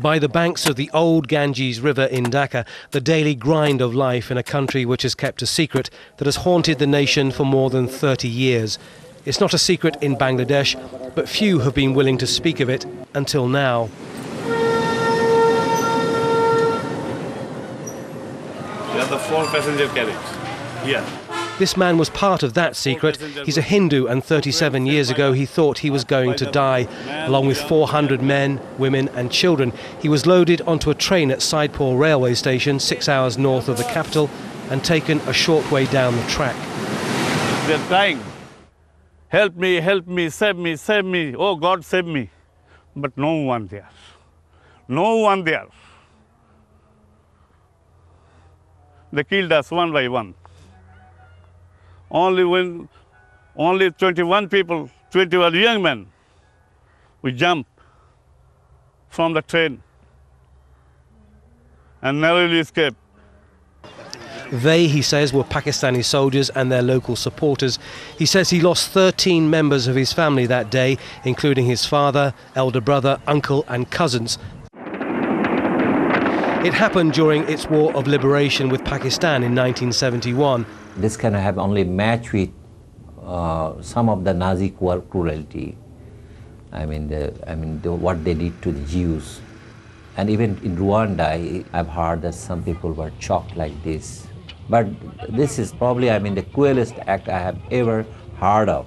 By the banks of the old Ganges River in Dhaka, the daily grind of life in a country which has kept a secret that has haunted the nation for more than 30 years. It's not a secret in Bangladesh, but few have been willing to speak of it until now. We have the 4 passenger carriage. Yeah. This man was part of that secret. He's a Hindu, and 37 years ago he thought he was going to die. Along with 400 men, women and children, he was loaded onto a train at Saidpur railway station, 6 hours north of the capital, and taken a short way down the track. They're crying, help me, save me, save me, oh God, save me. But no one there, no one there. They killed us one by one. Only 21 people, 21 young men, we jumped from the train and narrowly escaped. They, he says, were Pakistani soldiers and their local supporters. He says he lost 13 members of his family that day, including his father, elder brother, uncle and cousins. It happened during its war of liberation with Pakistan in 1971. This can have only match with some of the Nazi cruelty. What they did to the Jews. And even in Rwanda, I've heard that some people were shocked like this. But this is probably, the cruelest act I have ever heard of.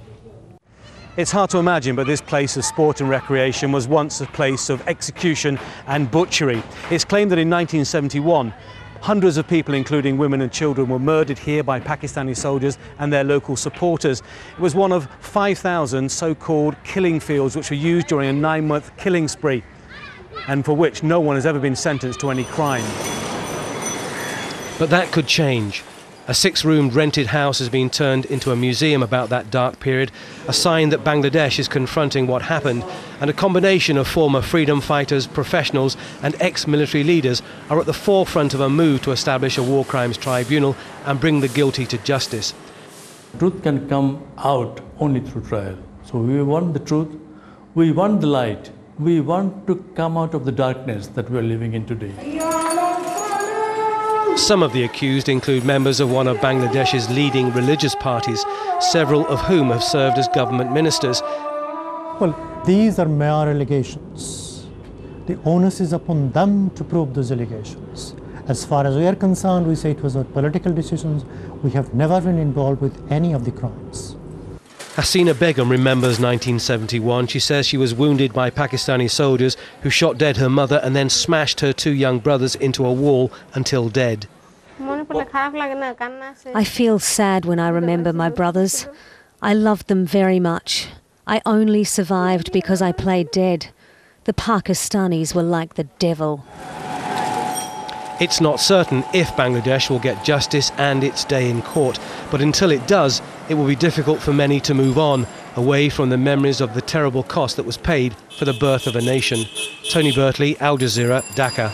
It's hard to imagine, but this place of sport and recreation was once a place of execution and butchery. It's claimed that in 1971, hundreds of people, including women and children, were murdered here by Pakistani soldiers and their local supporters. It was one of 5,000 so-called killing fields which were used during a 9-month killing spree, and for which no one has ever been sentenced to any crime. But that could change. A 6-roomed rented house has been turned into a museum about that dark period, a sign that Bangladesh is confronting what happened, and a combination of former freedom fighters, professionals and ex-military leaders are at the forefront of a move to establish a war crimes tribunal and bring the guilty to justice. Truth can come out only through trial. So we want the truth, we want the light, we want to come out of the darkness that we are living in today. Some of the accused include members of one of Bangladesh's leading religious parties, several of whom have served as government ministers. Well, these are mere allegations. The onus is upon them to prove those allegations. As far as we are concerned, we say it was our political decisions. We have never been involved with any of the crimes. HASINA Begum remembers 1971. She says she was wounded by Pakistani soldiers who shot dead her mother and then smashed her 2 young brothers into a wall until dead. I feel sad when I remember my brothers. I loved them very much. I only survived because I played dead. The Pakistanis were like the devil. It's not certain if Bangladesh will get justice and its day in court, but until it does, it will be difficult for many to move on, away from the memories of the terrible cost that was paid for the birth of a nation. Tony Birtley, Al Jazeera, Dhaka.